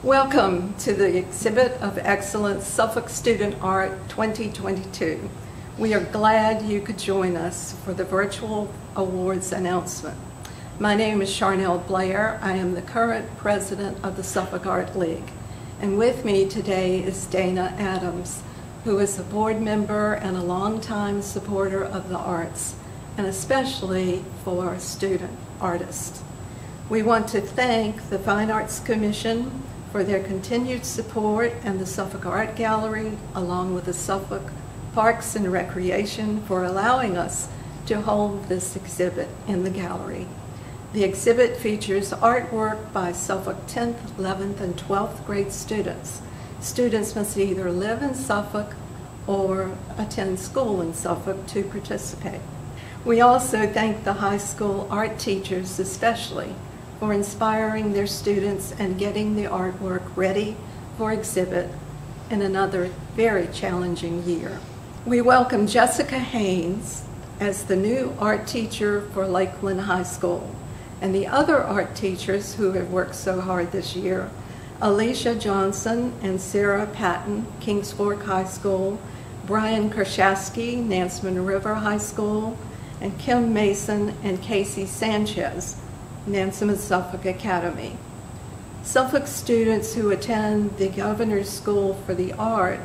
Welcome to the Exhibit of Excellence Suffolk Student Art 2022. We are glad you could join us for the virtual awards announcement. My name is Charnel Blair. I am the current president of the Suffolk Art League. And with me today is Dana Adams, who is a board member and a longtime supporter of the arts, and especially for student artists. We want to thank the Fine Arts Commission for their continued support and the Suffolk Art Gallery, along with the Suffolk Parks and Recreation, for allowing us to hold this exhibit in the gallery. The exhibit features artwork by Suffolk 10th, 11th, and 12th grade students. Students must either live in Suffolk or attend school in Suffolk to participate. We also thank the high school art teachers especially for inspiring their students and getting the artwork ready for exhibit in another very challenging year. We welcome Jessica Haynes as the new art teacher for Lakeland High School, and the other art teachers who have worked so hard this year, Alicia Johnson and Sarah Patton, Kings Fork High School, Brian Kershasky, Nansemond River High School, and Kim Mason and Casey Sanchez, Nansemond Suffolk Academy. Suffolk students who attend the Governor's School for the Art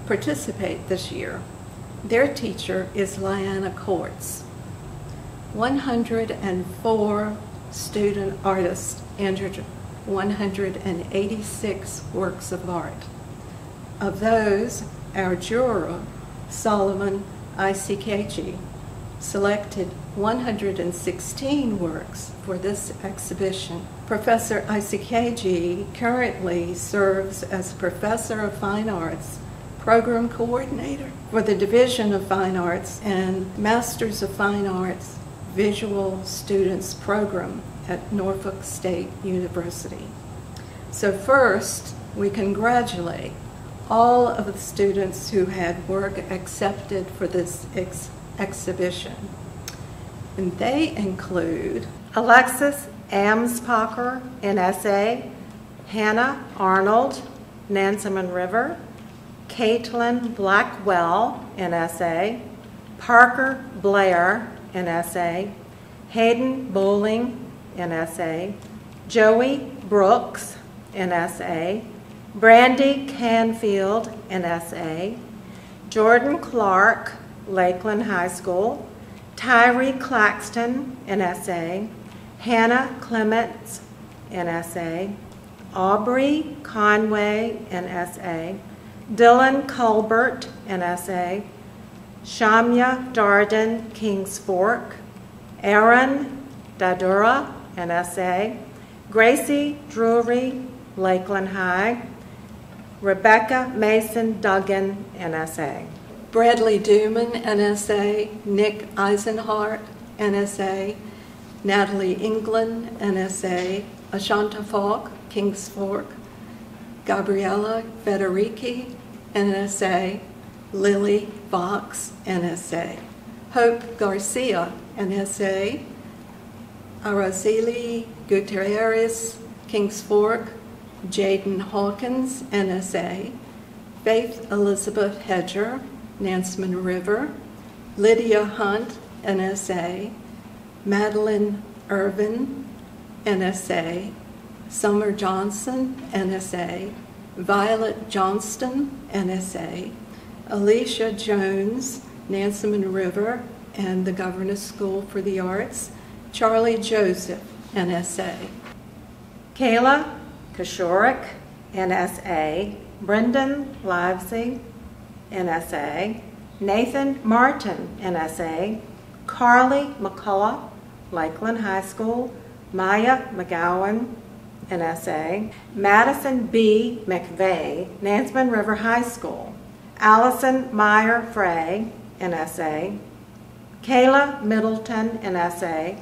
participate this year. Their teacher is Lyanna Courts. 104 student artists entered 186 works of art. Of those, our juror, Solomon ICKG, selected 116 works for this exhibition. Professor ICKG currently serves as Professor of Fine Arts, Program Coordinator for the Division of Fine Arts, and Masters of Fine Arts Visual Students Program at Norfolk State University. So first, we congratulate all of the students who had work accepted for this exhibition. And they include Alexis Amspacher in SA, Hannah Arnold, Nansemond River, Caitlin Blackwell in SA, Parker Blair in SA, Hayden Bowling in SA, Joey Brooks in SA, Brandy Canfield in SA, Jordan Clark, Lakeland High School, Tyree Claxton in SA, Hannah Clements in SA, Aubrey Conway in SA, Dylan Colbert in SA, Shamya Darden, Kings Fork, Aaron Dadura in SA, Gracie Drury, Lakeland High, Rebecca Mason Duggan in SA. Bradley Duman, NSA, Nick Eisenhart, NSA, Natalie England, NSA, Ashanta Falk, Kings Fork, Gabriella Federici, NSA, Lily Fox, NSA, Hope Garcia, NSA, Araceli Gutierrez, Kings Fork, Jaden Hawkins, NSA, Faith Elizabeth Hedger, Nansemond River, Lydia Hunt, NSA, Madeline Irvin, NSA, Summer Johnson, NSA, Violet Johnston, NSA, Alicia Jones, Nansemond River and the Governor's School for the Arts, Charlie Joseph, NSA. Kayla Kashorik, NSA, Brendan Livesey, NSA, Nathan Martin, NSA, Carly McCullough, Lakeland High School, Maya McGowan, NSA, Madison B. McVeigh, Nansemond River High School, Allison Meyer Frey, NSA, Kayla Middleton, NSA,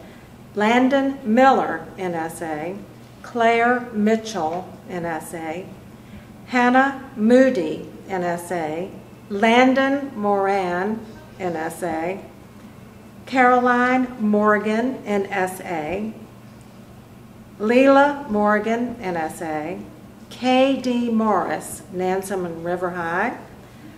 Landon Miller, NSA, Claire Mitchell, NSA, Hannah Moody, NSA, Landon Moran, NSA, Caroline Morgan, NSA, Leela Morgan, NSA, K.D. Morris, Nansemond River High.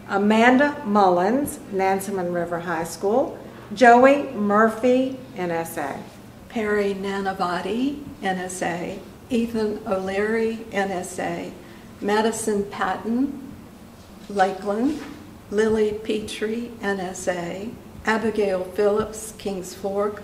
Amanda Mullins, Nansemond River High School. Joey Murphy, NSA. Perry Nanavati, NSA. Ethan O'Leary, NSA. Madison Patton, Lakeland. Lily Petrie, NSA. Abigail Phillips, Kings Fork.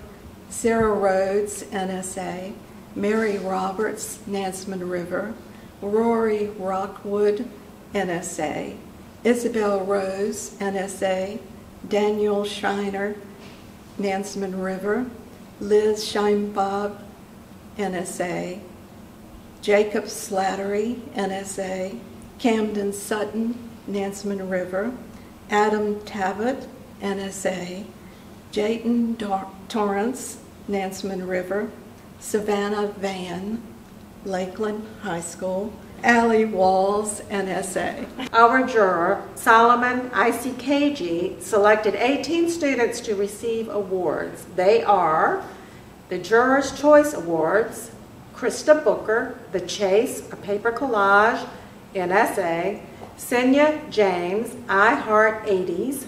Sarah Rhodes, NSA. Mary Roberts, Nansemond River. Rory Rockwood, NSA. Isabel Rose, NSA. Daniel Shiner, Nansemond River. Liz Scheinbob, NSA. Jacob Slattery, NSA. Camden Sutton, Nansemond River. Adam Tabbitt, NSA. Jayden Torrance, Nansemond River. Savannah Van, Lakeland High School. Allie Walls, NSA. Our juror, Solomon ICKG, selected 18 students to receive awards. They are the Juror's Choice Awards, Krista Booker, The Chase, a paper collage, NSA, Senya James, I Heart 80s,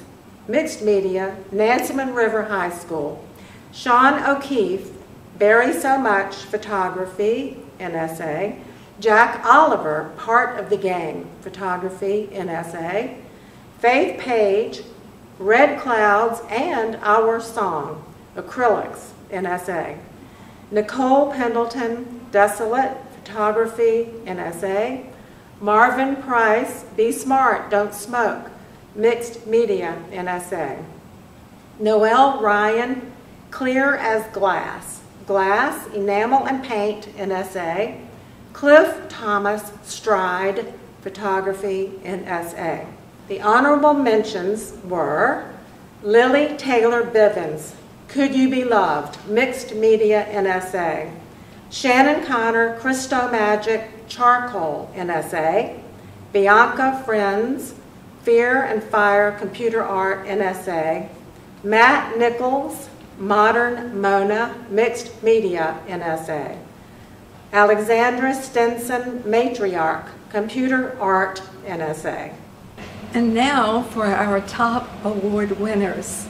Mixed Media, Nansemond River High School. Sean O'Keefe, Barry So Much, Photography, NSA. Jack Oliver, Part of the Game, Photography, NSA. Faith Page, Red Clouds and Our Song, Acrylics, NSA. Nicole Pendleton, Desolate, Photography, NSA. Marvin Price, Be Smart, Don't Smoke, Mixed Media, NSA. Noelle Ryan, Clear as Glass, Glass, Enamel and Paint, NSA. Cliff Thomas Stride, Photography, NSA. The honorable mentions were Lily Taylor Bivens, Could You Be Loved, Mixed Media, NSA. Shannon Connor, Christo Magic, Charcoal, NSA. Bianca Frenz, Fear and Fire, Computer Art, NSA. Matt Nichols, Modern Mona, Mixed Media, NSA. Alexandra Stenson, Matriarch, Computer Art, NSA. And now for our top award winners.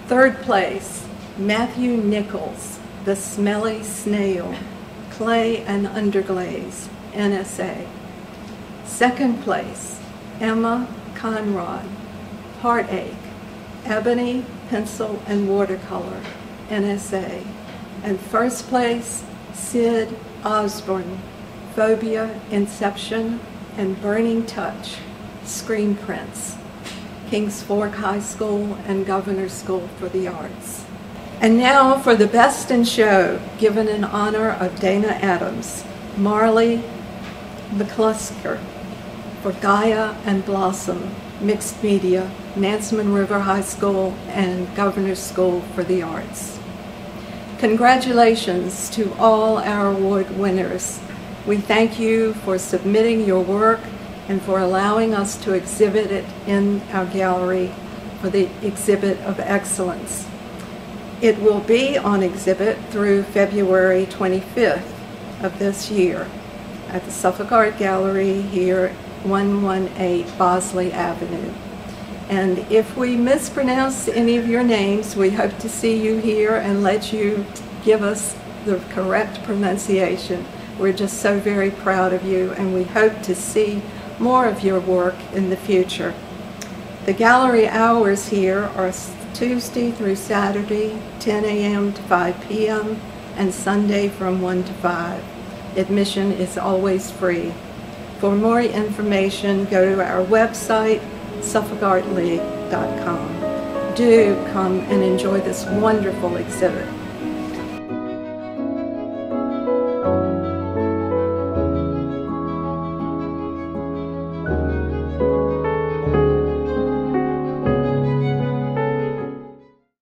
Third place, Matthew Nichols, The Smelly Snail, Clay and Underglaze, NSA. Second place, Emma Conrad, Heartache, Ebony, Pencil and Watercolor, NSA. And first place, Sid Osborne, Phobia, Inception, and Burning Touch, Screen Prints, Kings Fork High School and Governor's School for the Arts. And now for the Best in Show, given in honor of Dana Adams, Marley McClusker for Gaia and Blossom, Mixed Media, Nansemond River High School and Governor's School for the Arts. Congratulations to all our award winners. We thank you for submitting your work and for allowing us to exhibit it in our gallery for the Exhibit of Excellence. It will be on exhibit through February 25th of this year at the Suffolk Art Gallery here, 118 Bosley Avenue. And if we mispronounce any of your names, we hope to see you here and let you give us the correct pronunciation. We're just so very proud of you, and we hope to see more of your work in the future. The gallery hours here are Tuesday through Saturday, 10 a.m. to 5 p.m., and Sunday from 1 to 5. Admission is always free. For more information, go to our website, SuffolkArtLeague.com. Do come and enjoy this wonderful exhibit.